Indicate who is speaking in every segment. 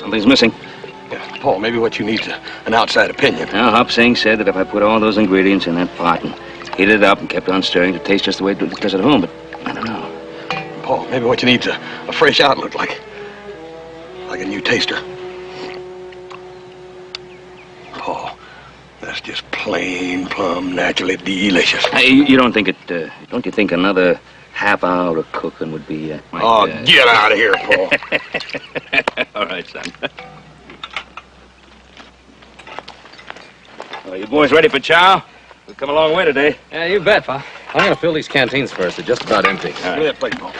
Speaker 1: Something's missing.
Speaker 2: Yeah, Paul, maybe what you need is an outside opinion.
Speaker 1: Now, Hop Singh said that if I put all those ingredients in that pot and heated it up and kept on stirring, it would taste just the way it does at home, but I don't know.
Speaker 2: Paul, maybe what you need is a fresh outlook, like a new taster. Paul, that's just plain, plumb, naturally delicious.
Speaker 1: Hey, you don't think it, don't you think another half hour of cooking would be,
Speaker 2: get out of here, Paul.
Speaker 1: All right, son. Well, you boys ready for chow? We've come a long way today.
Speaker 3: Yeah, you bet, Pa. I'm gonna fill these canteens first. They're just about empty.
Speaker 2: Give me that plate, Paul.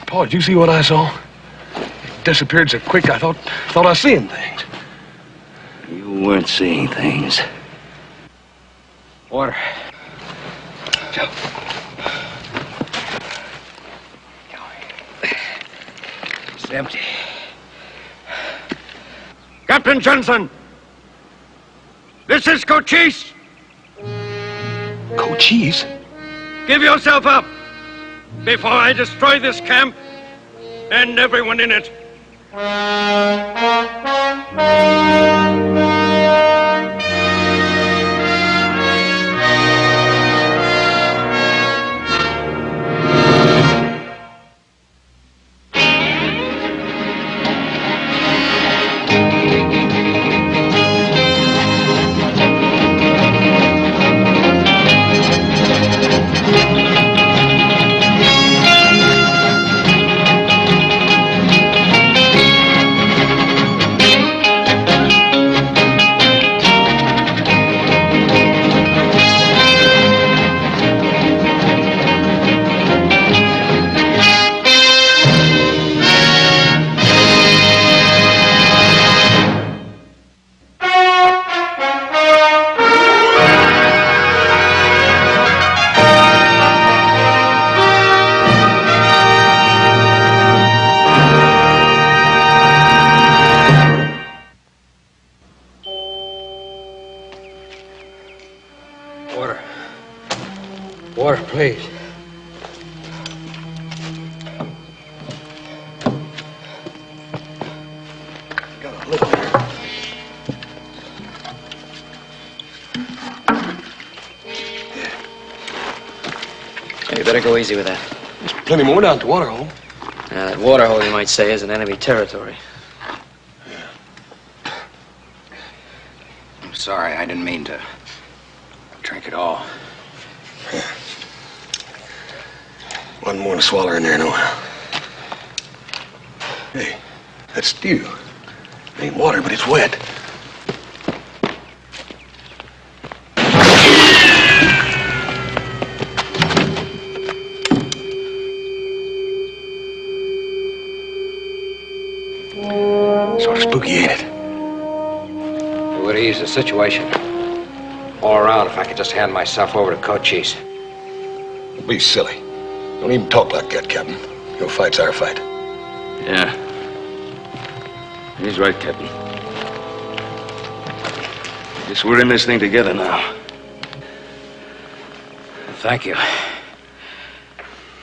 Speaker 2: Paul, did you see what I saw? It disappeared so quick I thought I was seeing things.
Speaker 1: You weren't seeing things.
Speaker 3: Water.
Speaker 2: Joe.
Speaker 3: It's empty.
Speaker 4: Captain Johnson! This is Cochise!
Speaker 2: Cochise?
Speaker 4: Give yourself up before I destroy this camp and everyone in it.
Speaker 3: Water, please.
Speaker 2: Got a little here.
Speaker 3: You better go easy with that.
Speaker 2: There's plenty more down at the water hole.
Speaker 3: That water hole, you might say, is in enemy territory.
Speaker 5: I'm sorry, I didn't mean to drink it all.
Speaker 2: One more to swallow in there, nohow. Hey, that's stew. It ain't water, but it's wet. Sort of spooky, ain't it?
Speaker 5: It would ease the situation all around if I could just hand myself over to Cochise.
Speaker 2: Don't be silly. Don't even talk like that, Captain. Your fight's our fight.
Speaker 1: Yeah. He's right, Captain. Guess we're in this thing together now.
Speaker 5: Thank you.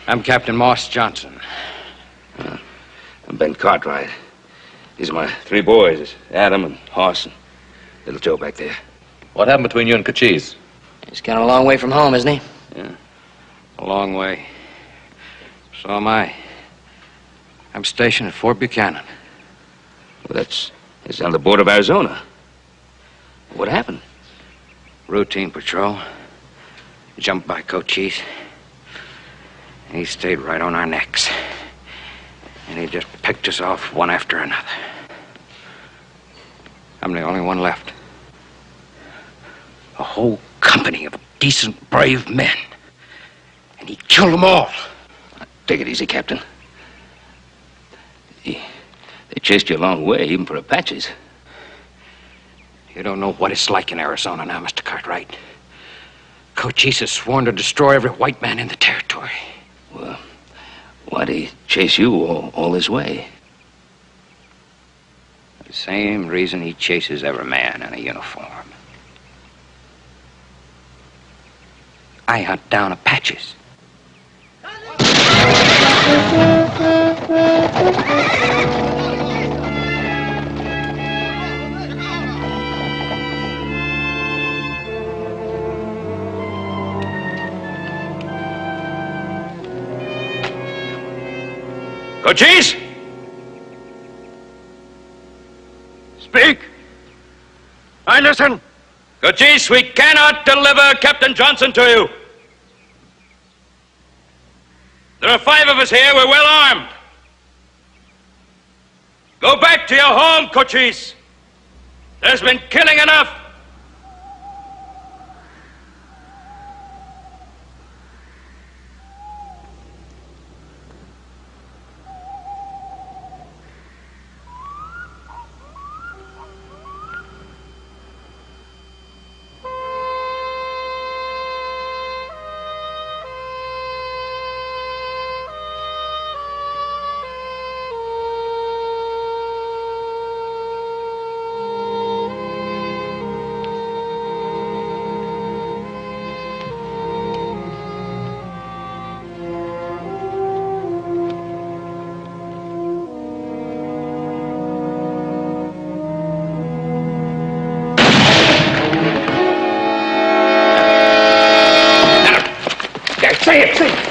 Speaker 5: I'm Captain Moss Johnson.
Speaker 1: I'm Ben Cartwright. These are my three boys, Adam and Hoss and little Joe back there.
Speaker 3: What happened between you and Cochise?
Speaker 6: He's kind of a long way from home, isn't he?
Speaker 1: Yeah.
Speaker 5: A long way. So am I. I'm stationed at Fort Buchanan.
Speaker 1: Well, it's on the border of Arizona. What happened?
Speaker 5: Routine patrol. Jumped by Cochise. He stayed right on our necks. And he just picked us off one after another. I'm the only one left. A whole company of decent, brave men. And he killed them all.
Speaker 1: Take it easy, Captain. They chased you a long way, even for Apaches.
Speaker 5: You don't know what it's like in Arizona now, Mr. Cartwright. Cochise has sworn to destroy every white man in the territory.
Speaker 1: Well, why'd he chase you all this way?
Speaker 5: The same reason he chases every man in a uniform. I hunt down Apaches.
Speaker 1: Cochise!
Speaker 4: Speak. I listen.
Speaker 1: Cochise, we cannot deliver Captain Johnson to you. There are 5 of us here. We're well armed. Go back to your home, Cochise. There's been killing enough.
Speaker 5: Say it, say it.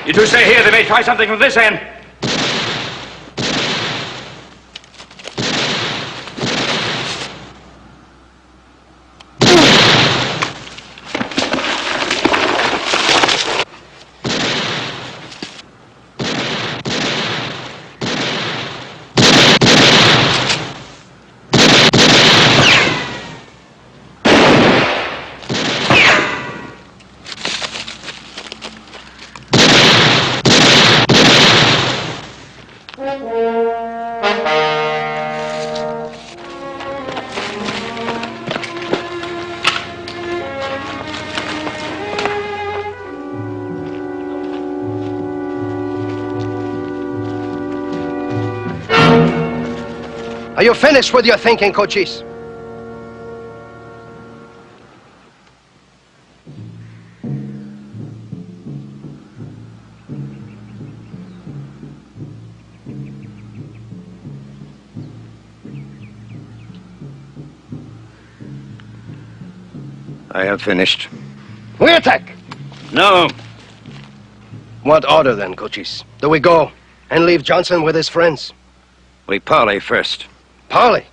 Speaker 1: You two stay here. They may try something from this end.
Speaker 7: Are you finished with your thinking, Cochise?
Speaker 5: I have finished.
Speaker 7: We attack!
Speaker 1: No.
Speaker 7: What order then, Cochise? Do we go and leave Johnson with his friends?
Speaker 5: We parley first.
Speaker 7: Parley?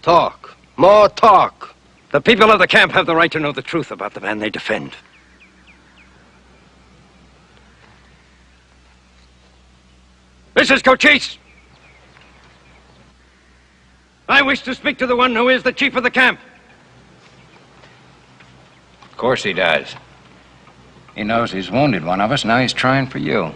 Speaker 7: Talk. More talk.
Speaker 4: The people of the camp have the right to know the truth about the man they defend. This is Cochise. I wish to speak to the one who is the chief of the camp.
Speaker 5: Of course he does. He knows he's wounded one of us. Now he's trying for you.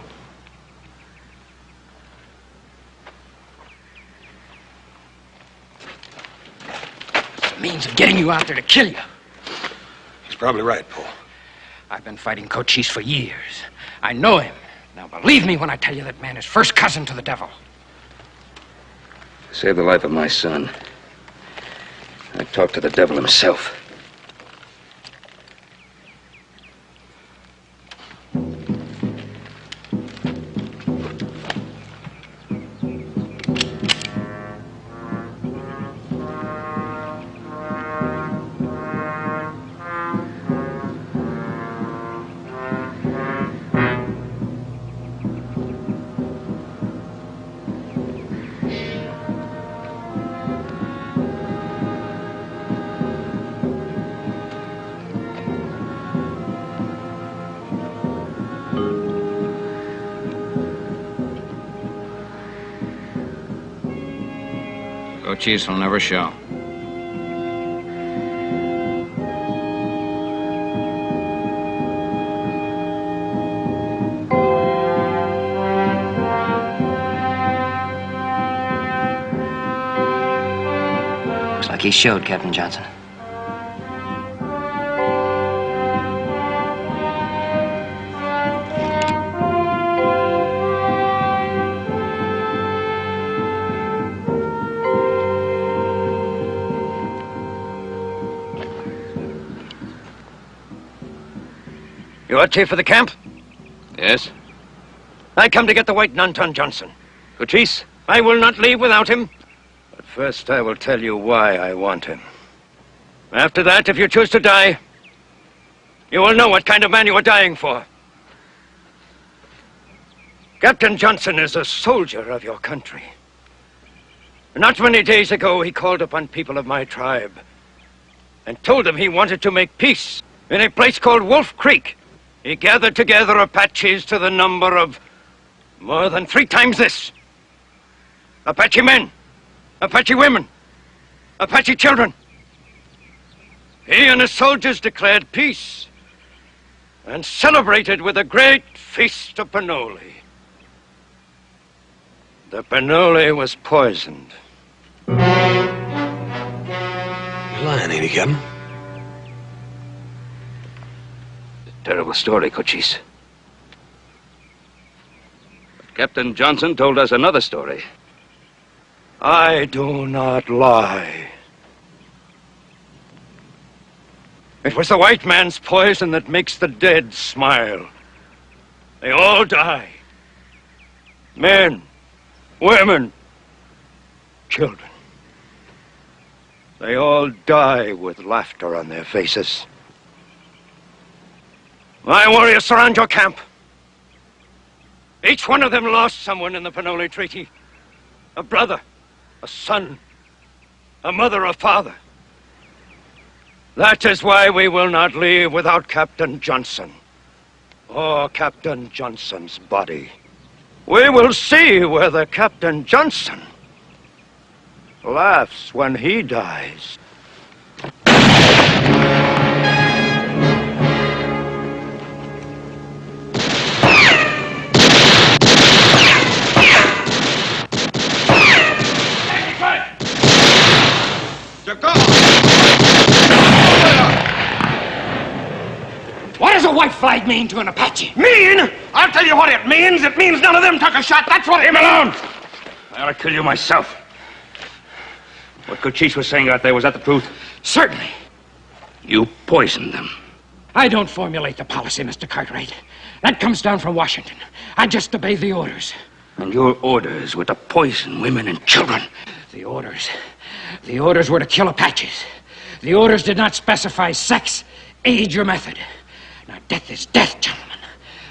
Speaker 8: It's the means of getting you out there to kill you.
Speaker 2: He's probably right, Paul.
Speaker 8: I've been fighting Cochise for years. I know him. Now believe me when I tell you that man is first cousin to the devil.
Speaker 1: Save the life of my son. I talked to the devil himself.
Speaker 5: Cochise will never show.
Speaker 6: Looks like he showed, Captain Johnson.
Speaker 4: You are chief of the camp?
Speaker 1: Yes?
Speaker 4: I come to get the white Nanton Johnson.
Speaker 1: Cochise?
Speaker 4: I will not leave without him. But first I will tell you why I want him. After that, if you choose to die, you will know what kind of man you are dying for. Captain Johnson is a soldier of your country. Not many days ago, he called upon people of my tribe and told them he wanted to make peace in a place called Wolf Creek. He gathered together Apaches to the number of more than 3 times this. Apache men, Apache women, Apache children. He and his soldiers declared peace and celebrated with a great feast of pinole. The pinole was poisoned.
Speaker 2: You're lying, ain't he, Captain?
Speaker 1: Terrible story, Cochise. But Captain Johnson told us another story.
Speaker 4: I do not lie. It was the white man's poison that makes the dead smile. They all die. Men, women, children. They all die with laughter on their faces. My warriors surround your camp. Each one of them lost someone in the Pinole Treaty. A brother, a son, a mother, a father. That is why we will not leave without Captain Johnson. Or Captain Johnson's body. We will see whether Captain Johnson laughs when he dies.
Speaker 8: What does a white flag mean to an Apache?
Speaker 2: Mean? I'll tell you what it means. It means none of them took a shot. That's what it means.
Speaker 1: Alone! I ought to kill you myself. What Cochise was saying out there, was that the truth?
Speaker 8: Certainly.
Speaker 1: You poisoned them.
Speaker 8: I don't formulate the policy, Mr. Cartwright. That comes down from Washington. I just obey the orders.
Speaker 1: And your orders were to poison women and children.
Speaker 8: The orders were to kill Apaches. The orders did not specify sex, age, or method. Now, death is death, gentlemen.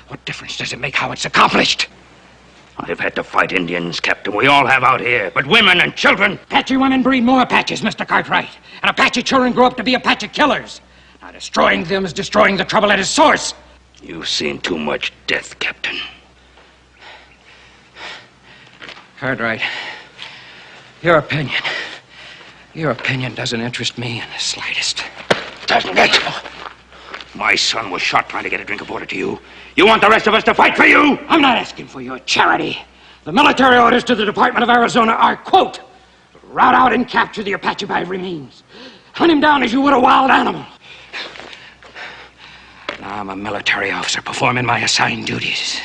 Speaker 8: What difference does it make how it's accomplished?
Speaker 1: I've had to fight Indians, Captain. We all have out here. But women and children...
Speaker 8: Apache women breed more Apaches, Mr. Cartwright. And Apache children grow up to be Apache killers. Now, destroying them is destroying the trouble at its source.
Speaker 1: You've seen too much death, Captain.
Speaker 8: Cartwright, your opinion doesn't interest me in the slightest.
Speaker 1: Doesn't it? My son was shot trying to get a drink of water to you. You want the rest of us to fight for you?
Speaker 8: I'm not asking for your charity. The military orders to the Department of Arizona are, quote, rout out and capture the Apache by every means. Hunt him down as you would a wild animal. Now, I'm a military officer performing my assigned duties.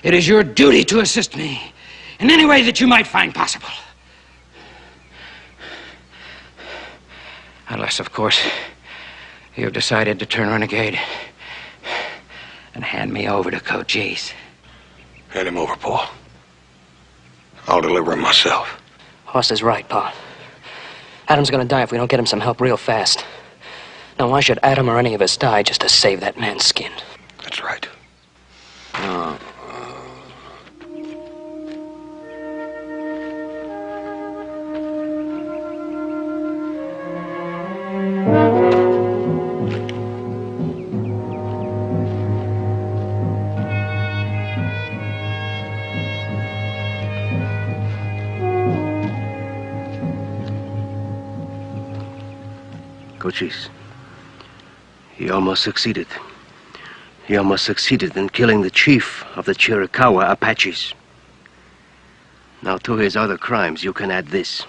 Speaker 8: It is your duty to assist me in any way that you might find possible. Unless, of course, you've decided to turn renegade and hand me over to Cochise.
Speaker 2: Hand him over, Paul. I'll deliver him myself.
Speaker 6: Hoss is right, Pa. Adam's gonna die if we don't get him some help real fast. Now, why should Adam or any of us die just to save that man's skin?
Speaker 2: That's right.
Speaker 7: Cochise, he almost succeeded. He almost succeeded in killing the chief of the Chiricahua Apaches. Now, to his other crimes, you can add this.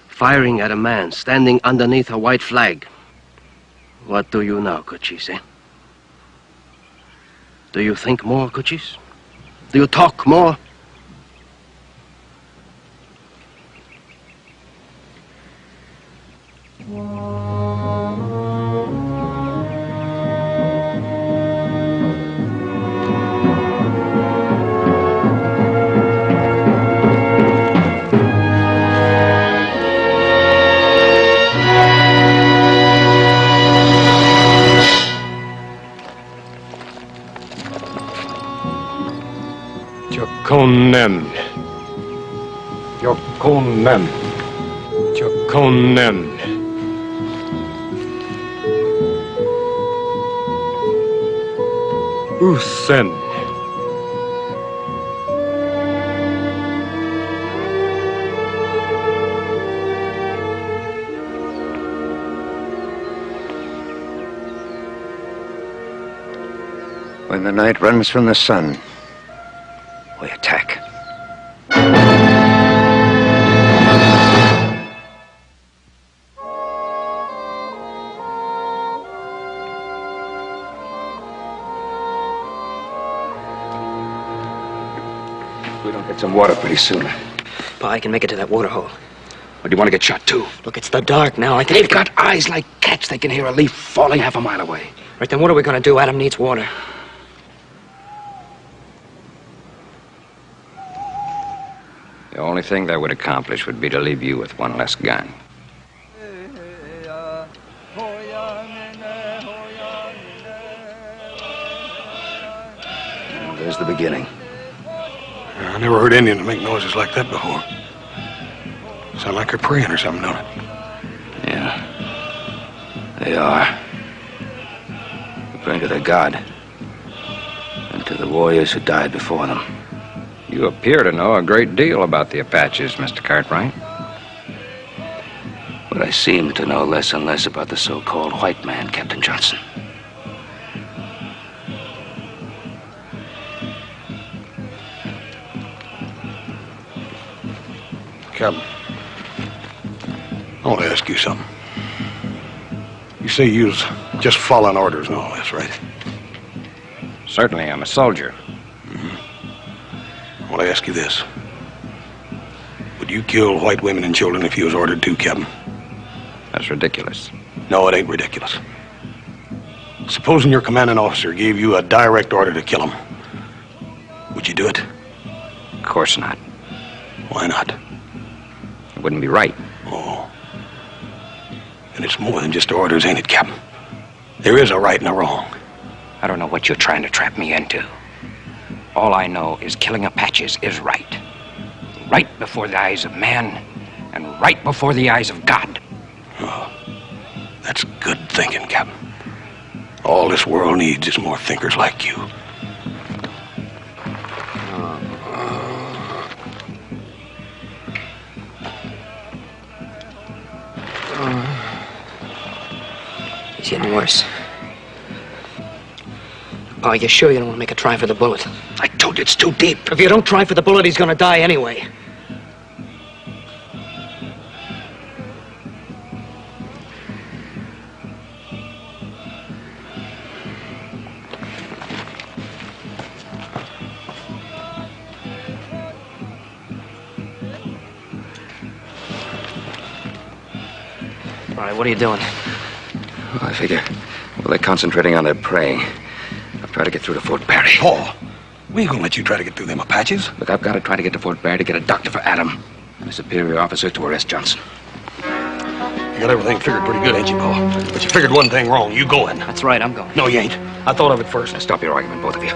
Speaker 7: Firing at a man standing underneath a white flag. What do you now, Cochise, eh? Do you think more, Cochise? Do you talk more?
Speaker 2: Jokonen. Jokonen. Jokonen. Usen.
Speaker 4: When the night runs from the sun, we attack.
Speaker 1: We don't get some water pretty soon.
Speaker 6: Pa, I can make it to that water hole.
Speaker 1: Or do you want to get shot too?
Speaker 6: Look, it's the dark now.
Speaker 1: They've got eyes like cats. They can hear a leaf falling half a mile away.
Speaker 6: Right, then what are we gonna do? Adam needs water.
Speaker 5: The only thing that would accomplish would be to leave you with one less gun.
Speaker 1: Well, there's the beginning.
Speaker 2: I never heard Indians make noises like that before. Sound like they're praying or something, don't it?
Speaker 1: Yeah. They are. They're praying to their God. And to the warriors who died before them.
Speaker 5: You appear to know a great deal about the Apaches, Mr. Cartwright.
Speaker 1: But I seem to know less and less about the so-called white man, Captain Johnson.
Speaker 2: Captain, I want to ask you something. You say you was just following orders and all this, right?
Speaker 5: Certainly, I'm a soldier.
Speaker 2: I want to ask you this. Would you kill white women and children if you was ordered to, Captain?
Speaker 5: That's ridiculous.
Speaker 2: No, it ain't ridiculous. Supposing your commanding officer gave you a direct order to kill them, would you do it?
Speaker 5: Of course not.
Speaker 2: Why not?
Speaker 5: It wouldn't be right.
Speaker 2: Oh. And it's more than just orders, ain't it, Captain? There is a right and a wrong.
Speaker 5: I don't know what you're trying to trap me into. All I know is killing Apaches is right. Right before the eyes of man, and right before the eyes of God.
Speaker 2: Oh, that's good thinking, Captain. All this world needs is more thinkers like you.
Speaker 6: He's getting worse. Oh, you're sure you don't want to make a try for the bullet?
Speaker 2: I told you it's too deep.
Speaker 6: If you don't try for the bullet, he's gonna die anyway. All right, what are you doing?
Speaker 1: Well, I figure, well, they're concentrating on their prey. I'll try to get through to Fort Barry.
Speaker 2: Paul, we ain't gonna let you try to get through them Apaches.
Speaker 1: Look, I've got to try to get to Fort Barry to get a doctor for Adam and a superior officer to arrest Johnson.
Speaker 2: You got everything figured pretty good, ain't you, Paul? But you figured one thing wrong. You going.
Speaker 6: That's right, I'm going.
Speaker 2: No, you ain't. I thought of it first.
Speaker 1: Now, stop your argument, both of you.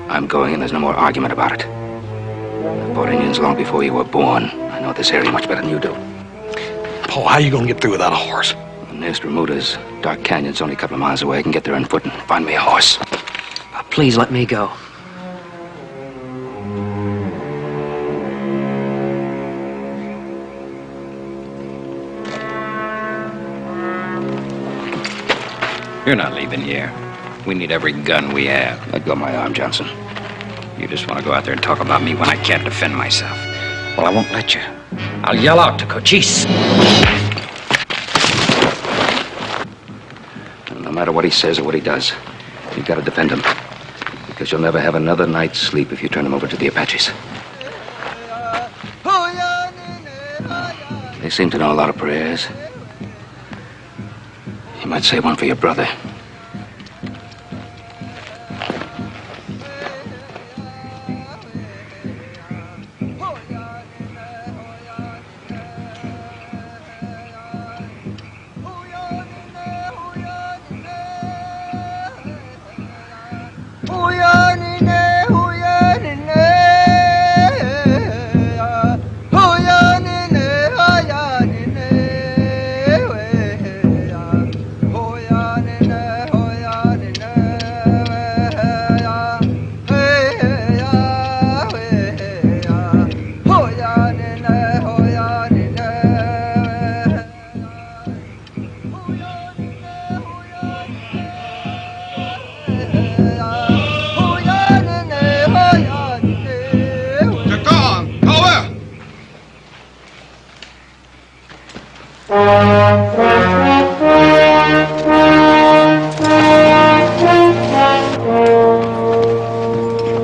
Speaker 1: I'm going, and there's no more argument about it. I fought Indians long before you were born. I know this area much better than you do.
Speaker 2: Paul, how you gonna get through without a horse?
Speaker 1: The nearest Remuda's Dark Canyon's only a couple of miles away. I can get there on foot and find me a horse.
Speaker 6: Please let me go.
Speaker 5: You're not leaving here. We need every gun we have.
Speaker 1: Let go of my arm, Johnson.
Speaker 5: You just want to go out there and talk about me when I can't defend myself. Well, I won't let you. I'll yell out to Cochise.
Speaker 1: No matter what he says or what he does, you've got to defend him. Because you'll never have another night's sleep if you turn him over to the Apaches. They seem to know a lot of prayers. You might say one for your brother.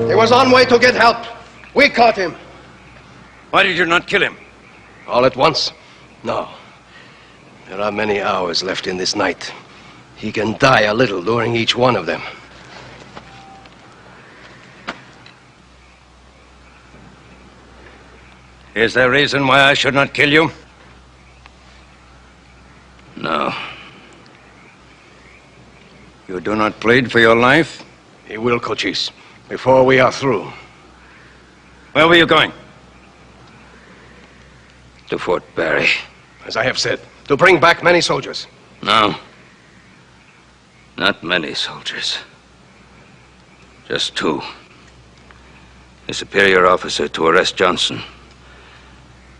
Speaker 7: He was on way to get help. We caught him.
Speaker 4: Why did you not kill him?
Speaker 7: All at once? No. There are many hours left in this night. He can die a little during each one of them.
Speaker 4: Is there reason why I should not kill you?
Speaker 1: No.
Speaker 4: You do not plead for your life?
Speaker 7: He will, Cochise, before we are through.
Speaker 4: Where were you going?
Speaker 1: To Fort Barry.
Speaker 7: As I have said, to bring back many soldiers.
Speaker 1: No. Not many soldiers. Just two. A superior officer to arrest Johnson.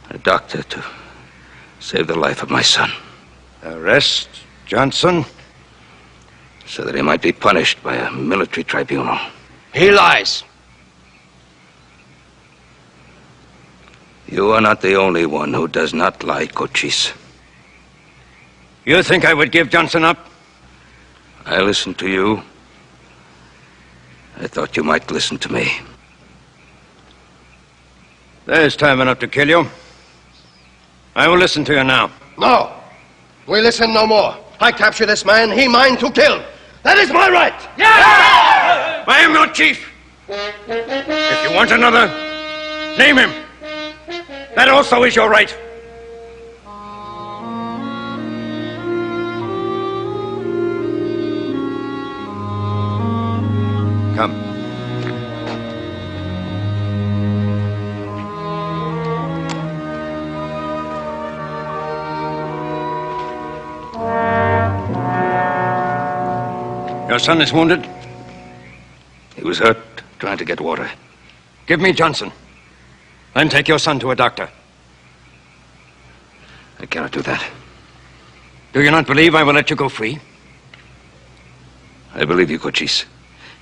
Speaker 1: A doctor to save the life of my son.
Speaker 4: Arrest Johnson?
Speaker 1: So that he might be punished by a military tribunal.
Speaker 7: He lies.
Speaker 1: You are not the only one who does not lie, Cochise.
Speaker 4: You think I would give Johnson up?
Speaker 1: I listened to you. I thought you might listen to me.
Speaker 4: There's time enough to kill you. I will listen to you now.
Speaker 7: No. We listen no more. I capture this man, he mine to kill. That is my right.
Speaker 4: Yeah! I am your chief. If you want another, name him. That also is your right. Come. son is wounded?
Speaker 1: He was hurt trying to get water.
Speaker 4: Give me Johnson. Then take your son to a doctor.
Speaker 1: I cannot do that.
Speaker 4: Do you not believe I will let you go free?
Speaker 1: I believe you, Cochise.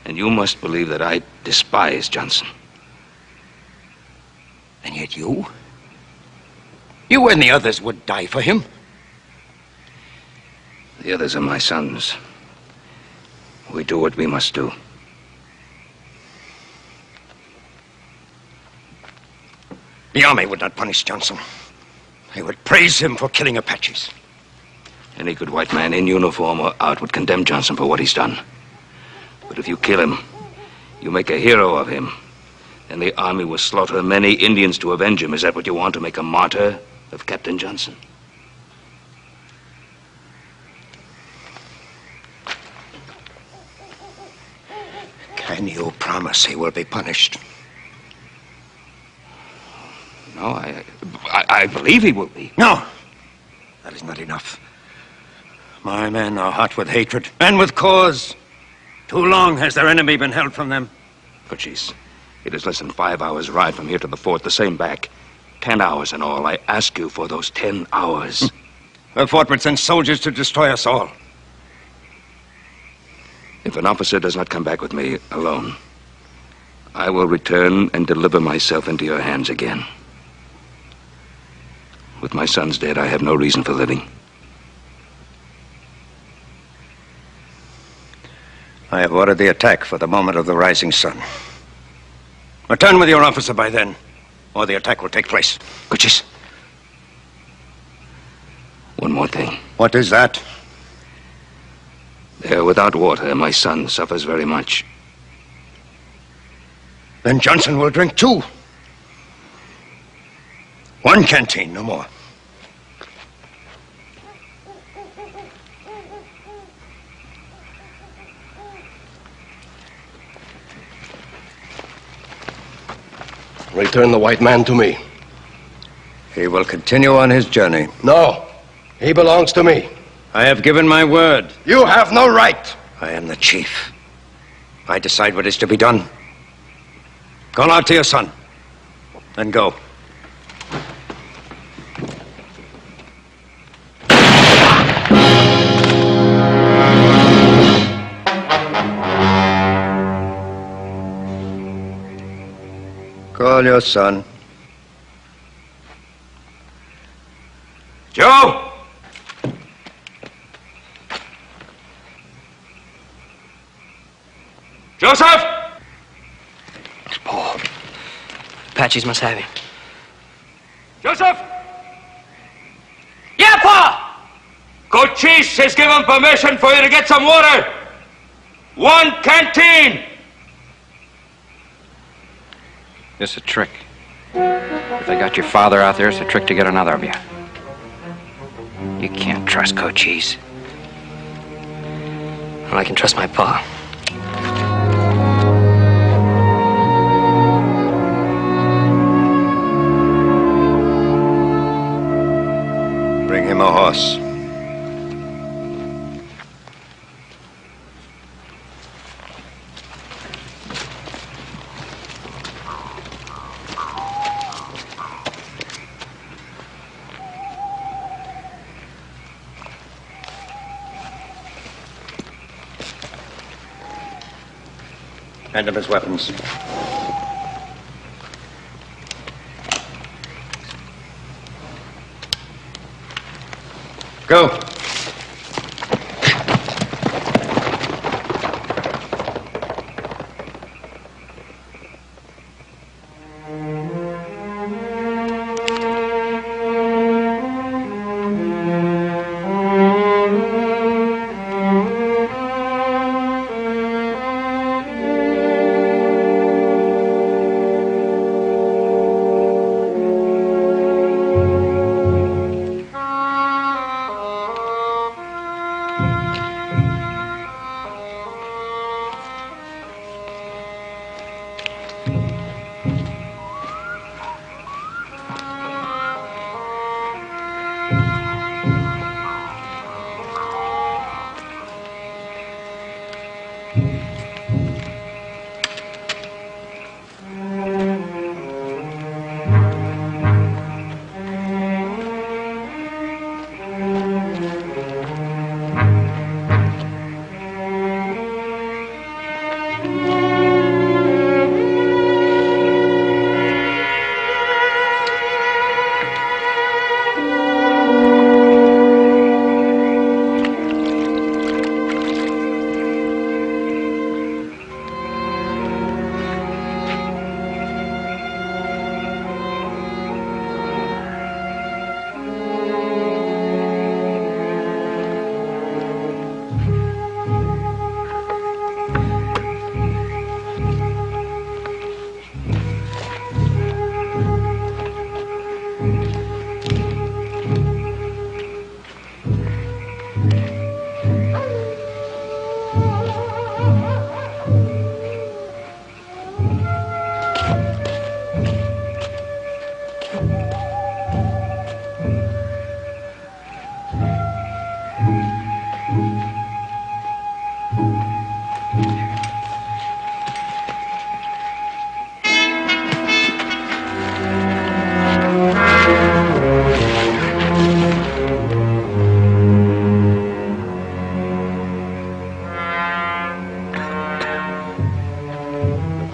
Speaker 1: And you must believe that I despise Johnson.
Speaker 4: And yet you and the others would die for him.
Speaker 1: The others are my sons. We do what we must do.
Speaker 4: The army would not punish Johnson. They would praise him for killing Apaches.
Speaker 1: Any good white man in uniform or out would condemn Johnson for what he's done. But if you kill him, you make a hero of him. Then the army will slaughter many Indians to avenge him. Is that what you want, to make a martyr of Captain Johnson?
Speaker 4: Can you promise he will be punished?
Speaker 1: No, I believe he will be.
Speaker 4: No, that is not enough. My men are hot with hatred, and with cause. Too long has their enemy been held from them.
Speaker 1: Cochise, it is less than 5 hours' ride from here to the fort, the same back. 10 hours in all. I ask you for those 10 hours.
Speaker 4: The fort would send soldiers to destroy us all.
Speaker 1: If an officer does not come back with me alone, I will return and deliver myself into your hands again. With my sons dead, I have no reason for living.
Speaker 4: I have ordered the attack for the moment of the rising sun. Return with your officer by then, or the attack will take place.
Speaker 1: Cochise. One more thing.
Speaker 4: What is that?
Speaker 1: There, without water, my son suffers very much.
Speaker 4: Then Johnson will drink too. One canteen, no more.
Speaker 7: Return the white man to me.
Speaker 4: He will continue on his journey.
Speaker 7: No, he belongs to me.
Speaker 4: I have given my word.
Speaker 7: You have no right.
Speaker 4: I am the chief. I decide what is to be done. Call out to your son. Then go. Call your son.
Speaker 1: Joe! Joseph!
Speaker 6: It's Paul. Apaches must have him.
Speaker 1: Joseph!
Speaker 6: Yeah, Pa!
Speaker 1: Cochise has given permission for you to get some water. One canteen.
Speaker 5: It's a trick. If they got your father out there, it's a trick to get another of you. You can't trust Cochise.
Speaker 6: Well, I can trust my Pa.
Speaker 4: Bring him a horse. Hand him his weapons. Go.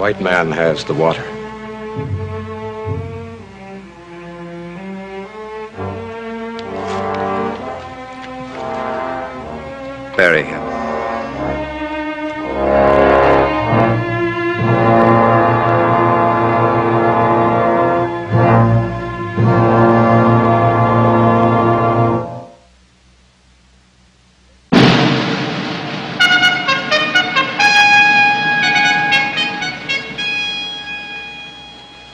Speaker 2: White man has the water.
Speaker 1: Bury him.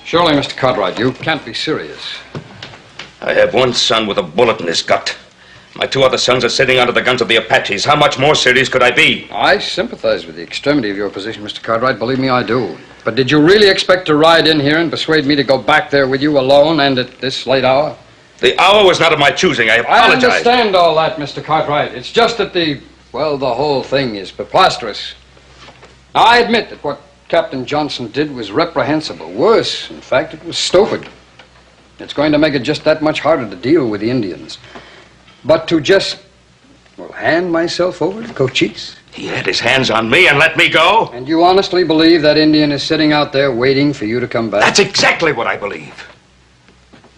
Speaker 3: Surely, Mr. Cartwright, you can't be serious.
Speaker 1: I have one son with a bullet in his gut. My two other sons are sitting under the guns of the Apaches. How much more serious could I be?
Speaker 3: I sympathize with the extremity of your position, Mr. Cartwright. Believe me, I do. But did you really expect to ride in here and persuade me to go back there with you alone and at this late hour?
Speaker 1: The hour was not of my choosing. I apologize.
Speaker 3: I understand all that, Mr. Cartwright. It's just that the whole thing is preposterous. Now, I admit that what Captain Johnson did was reprehensible. Worse, in fact, it was stupid. It's going to make it just that much harder to deal with the Indians. But to just, hand myself over to Cochise?
Speaker 1: He had his hands on me and let me go?
Speaker 3: And you honestly believe that Indian is sitting out there waiting for you to come back?
Speaker 1: That's exactly what I believe.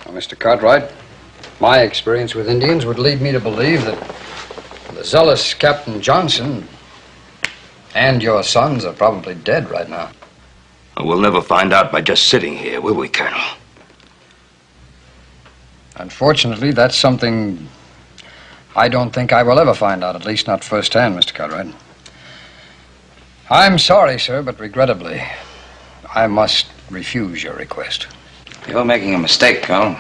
Speaker 3: Now, Mr. Cartwright, my experience with Indians would lead me to believe that the zealous Captain Johnson and your sons are probably dead right now.
Speaker 1: We'll never find out by just sitting here, will we, Colonel?
Speaker 3: Unfortunately, that's something I don't think I will ever find out, at least not firsthand, Mr. Cartwright. I'm sorry, sir, but regrettably, I must refuse your request.
Speaker 5: You're making a mistake, Colonel.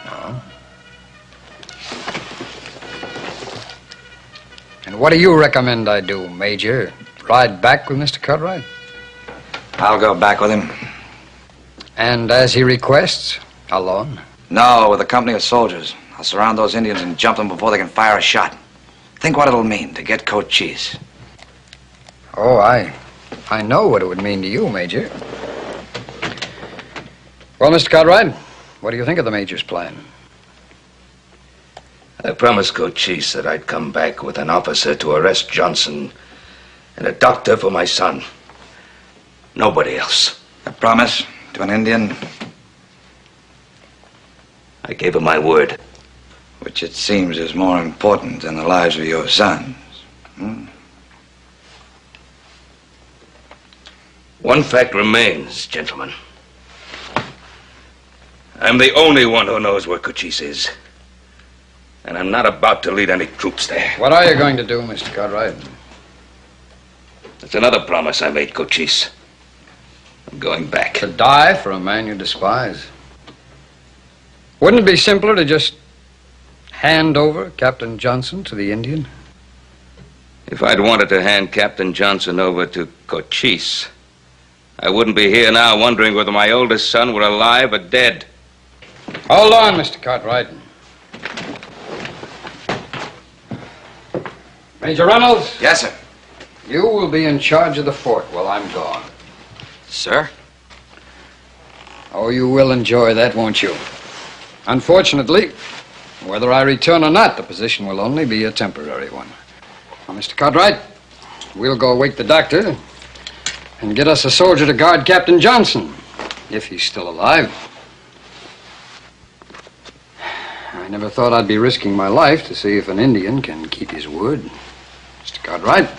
Speaker 3: No? And what do you recommend I do, Major? Ride back with Mr. Cartwright?
Speaker 5: I'll go back with him.
Speaker 3: And as he requests, alone?
Speaker 5: No, with a company of soldiers. I'll surround those Indians and jump them before they can fire a shot. Think what it'll mean to get Cochise.
Speaker 3: Oh, I know what it would mean to you, Major. Well, Mr. Cartwright, what do you think of the Major's plan?
Speaker 1: I promised Cochise that I'd come back with an officer to arrest Johnson and a doctor for my son. Nobody else.
Speaker 5: A promise to an Indian?
Speaker 1: I gave him my word.
Speaker 5: Which it seems is more important than the lives of your sons. Hmm?
Speaker 1: One fact remains, gentlemen. I'm the only one who knows where Cochise is. And I'm not about to lead any troops there.
Speaker 3: What are you going to do, Mr. Cartwright?
Speaker 1: That's another promise I made Cochise. I'm going back.
Speaker 3: To die for a man you despise. Wouldn't it be simpler to just hand over Captain Johnson to the Indian?
Speaker 1: If I'd wanted to hand Captain Johnson over to Cochise, I wouldn't be here now wondering whether my oldest son were alive or dead.
Speaker 3: Hold on, Mr. Cartwright. Major Reynolds?
Speaker 5: Yes, sir.
Speaker 3: You will be in charge of the fort while I'm gone.
Speaker 5: Sir?
Speaker 3: Oh, you will enjoy that, won't you? Unfortunately, whether I return or not, the position will only be a temporary one. Now, Mr. Cartwright, we'll go wake the doctor and get us a soldier to guard Captain Johnson, if he's still alive. I never thought I'd be risking my life to see if an Indian can keep his word. Mr. Cartwright.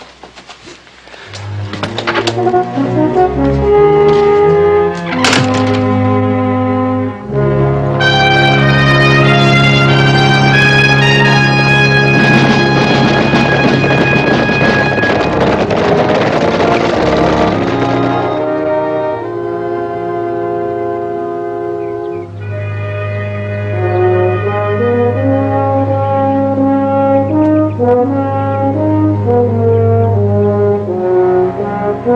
Speaker 9: It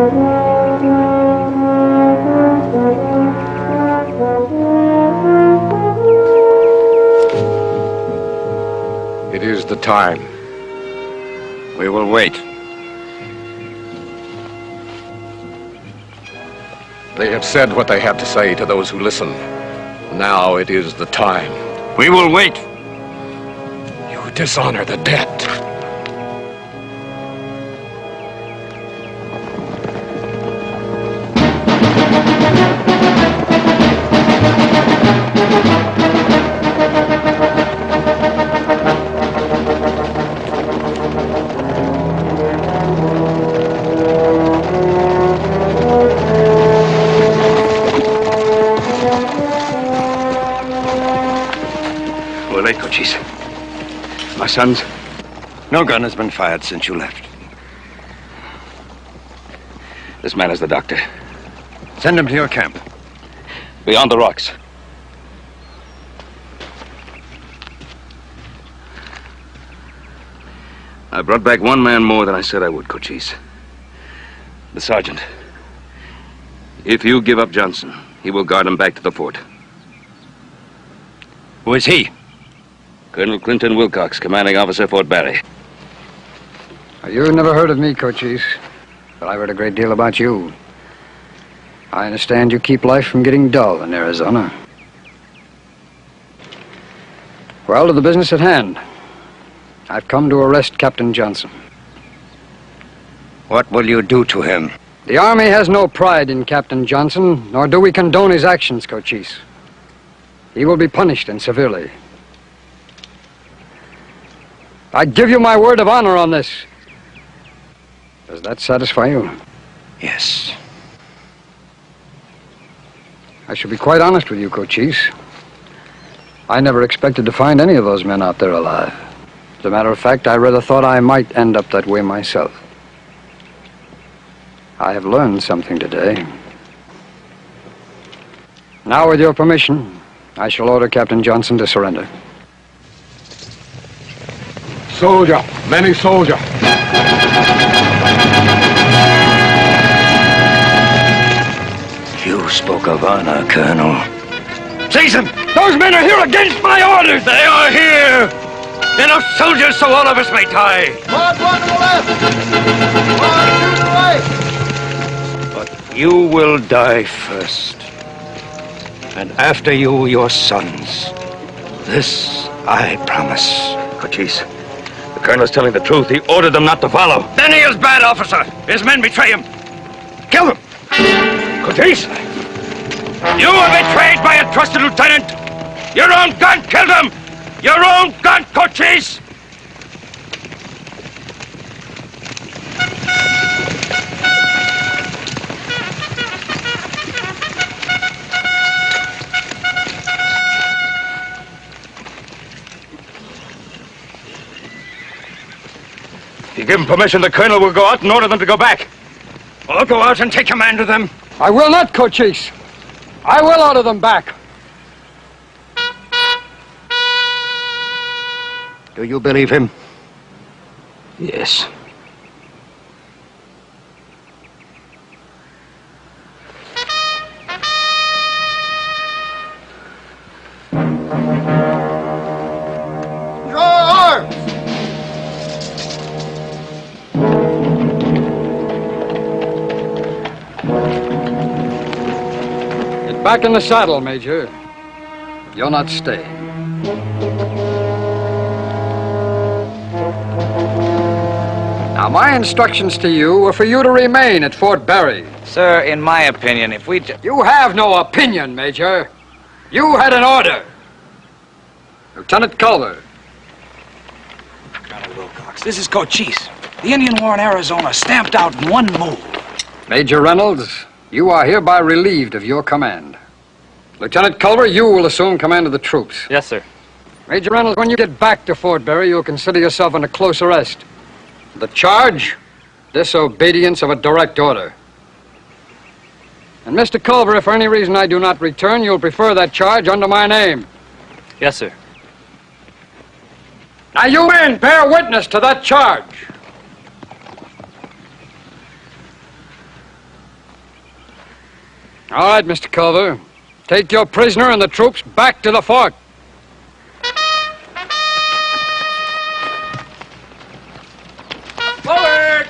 Speaker 9: is the time. We will wait. They have said what they have to say to those who listen. Now it is the time.
Speaker 4: We will wait.
Speaker 9: You dishonor the dead.
Speaker 7: We're late, Cochise. My sons?
Speaker 4: No gun has been fired since you left.
Speaker 1: This man is the doctor.
Speaker 4: Send him to your camp.
Speaker 1: Beyond the rocks. I brought back one man more than I said I would, Cochise. The sergeant. If you give up Johnson, he will guard him back to the fort.
Speaker 4: Who is he?
Speaker 1: Colonel Clinton Wilcox, commanding officer, Fort Barry.
Speaker 3: You never heard of me, Cochise, but I've heard a great deal about you. I understand you keep life from getting dull in Arizona. Well, to the business at hand. I've come to arrest Captain Johnson.
Speaker 4: What will you do to him?
Speaker 3: The Army has no pride in Captain Johnson, nor do we condone his actions, Cochise. He will be punished, and severely. I give you my word of honor on this. Does that satisfy you?
Speaker 4: Yes.
Speaker 3: I should be quite honest with you, Cochise. I never expected to find any of those men out there alive. As a matter of fact, I rather thought I might end up that way myself. I have learned something today. Now, with your permission, I shall order Captain Johnson to surrender.
Speaker 9: Soldier, many soldier.
Speaker 4: You spoke of honor, Colonel. Seize them! Those men are here against my orders! They are here! Enough soldiers so all of us may die!
Speaker 10: Mark one to the left! Mark two to the right!
Speaker 4: But you will die first. And after you, your sons. This I promise.
Speaker 1: Cochise, the colonel's telling the truth. He ordered them not to follow.
Speaker 4: Then he is bad, officer. His men betray him. Kill them.
Speaker 1: Cochise!
Speaker 4: You were betrayed by a trusted lieutenant. Your own gun killed him. Your own gun, Cochise.
Speaker 1: If you give him permission, the colonel will go out and order them to go back.
Speaker 4: I'll go out and take command of them.
Speaker 3: I will not, Cochise. I will order them back.
Speaker 4: Do you believe him?
Speaker 1: Yes.
Speaker 10: Draw arms!
Speaker 3: Get back in the saddle, Major. You're not staying. Now, my instructions to you were for you to remain at Fort Barry.
Speaker 5: Sir, in my opinion, if we...
Speaker 3: You have no opinion, Major. You had an order. Lieutenant Culver.
Speaker 11: Colonel Wilcox, this is Cochise. The Indian War in Arizona stamped out in one move.
Speaker 3: Major Reynolds, you are hereby relieved of your command. Lieutenant Culver, you will assume command of the troops.
Speaker 6: Yes, sir.
Speaker 3: Major Reynolds, when you get back to Fort Barry, you'll consider yourself under close arrest. The charge? Disobedience of a direct order. And Mr. Culver, if for any reason I do not return, you'll prefer that charge under my name.
Speaker 6: Yes, sir.
Speaker 3: Now, you men, bear witness to that charge. All right, Mr. Culver. Take your prisoner and the troops back to the fort.
Speaker 8: Forward!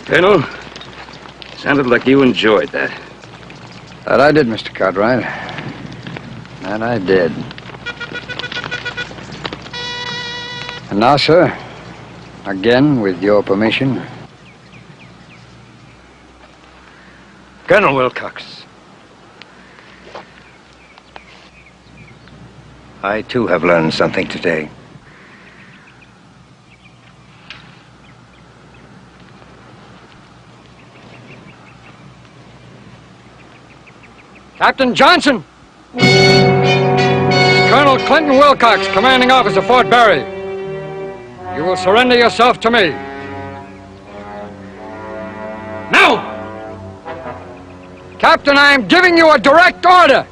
Speaker 1: Colonel, sounded like you enjoyed that.
Speaker 3: That I did, Mr. Cartwright. That I did. And now, sir, again, with your permission.
Speaker 4: Colonel Wilcox. I, too, have learned something today.
Speaker 3: Captain Johnson! Colonel Clinton Wilcox, commanding officer, Fort Barry. You will surrender yourself to me.
Speaker 8: No!
Speaker 3: Captain, I am giving you a direct order.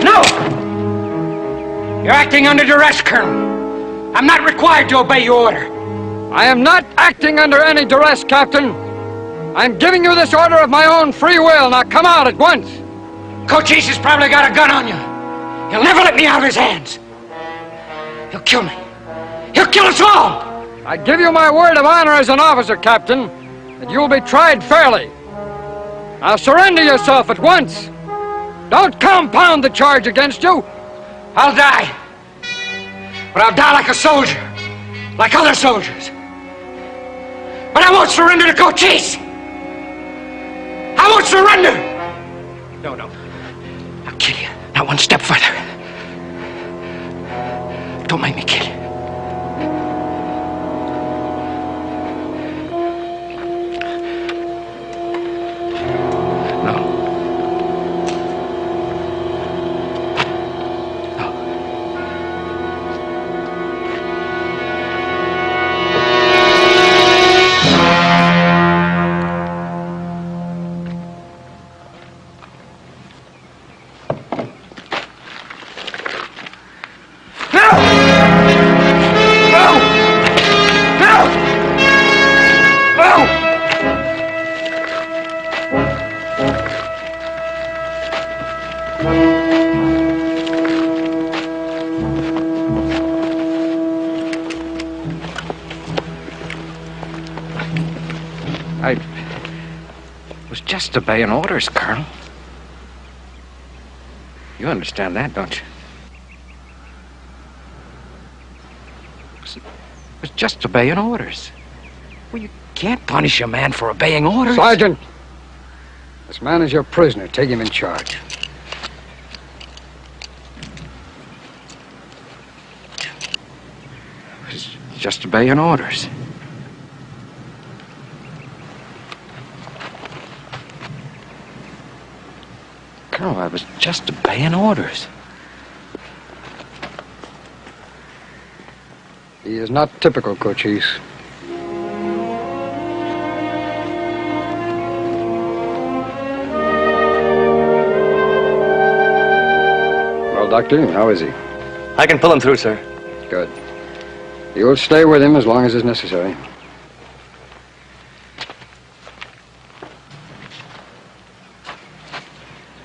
Speaker 8: No! You're acting under duress, Colonel. I'm not required to obey your order.
Speaker 3: I am not acting under any duress, Captain. I'm giving you this order of my own free will. Now come out at once.
Speaker 8: Cochise has probably got a gun on you. He'll never let me out of his hands. He'll kill me. He'll kill us all.
Speaker 3: I give you my word of honor as an officer, Captain, that you'll be tried fairly. Now surrender yourself at once. Don't compound the charge against you.
Speaker 8: I'll die. But I'll die like a soldier. Like other soldiers. But I won't surrender to Cochise. I won't surrender.
Speaker 11: No. I'll kill you. Not one step further. Don't make me kill you.
Speaker 5: I was just obeying orders, Colonel. You understand that, don't you? I was just obeying orders. Well, you can't punish a man for obeying orders.
Speaker 3: Sergeant, this man is your prisoner. Take him in charge.
Speaker 5: I was just obeying orders. Colonel, I was just obeying orders.
Speaker 3: He is not typical, Cochise. Well, Doctor, how is he?
Speaker 6: I can pull him through, sir.
Speaker 3: Good. You'll stay with him as long as is necessary.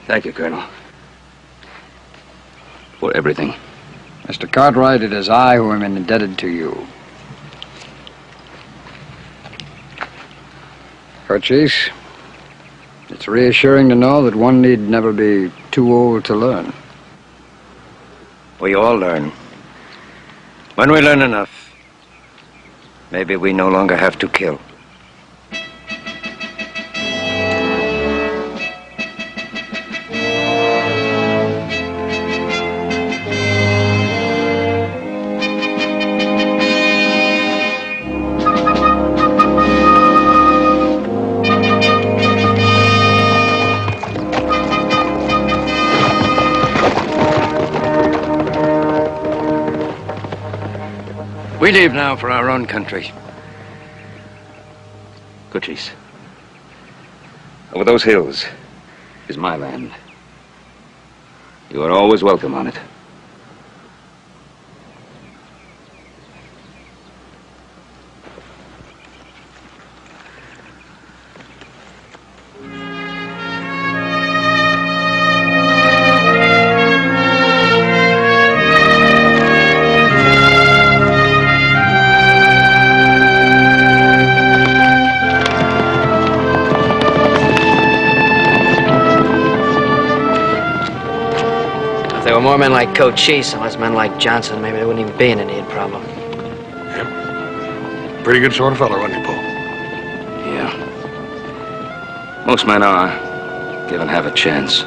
Speaker 1: Thank you, Colonel. For everything.
Speaker 3: Mr. Cartwright, it is I who am indebted to you. Cochise, it's reassuring to know that one need never be too old to learn.
Speaker 4: We all learn. When we learn enough, maybe we no longer have to kill. We leave now for our own country.
Speaker 1: Cochise. Over those hills is my land. You are always welcome on it.
Speaker 6: If there were more men like Cochise and less men like Johnson, maybe there wouldn't even be an Indian problem.
Speaker 2: Yep. Pretty good sort of fellow, wasn't he, Paul?
Speaker 1: Yeah. Most men are, given half a chance.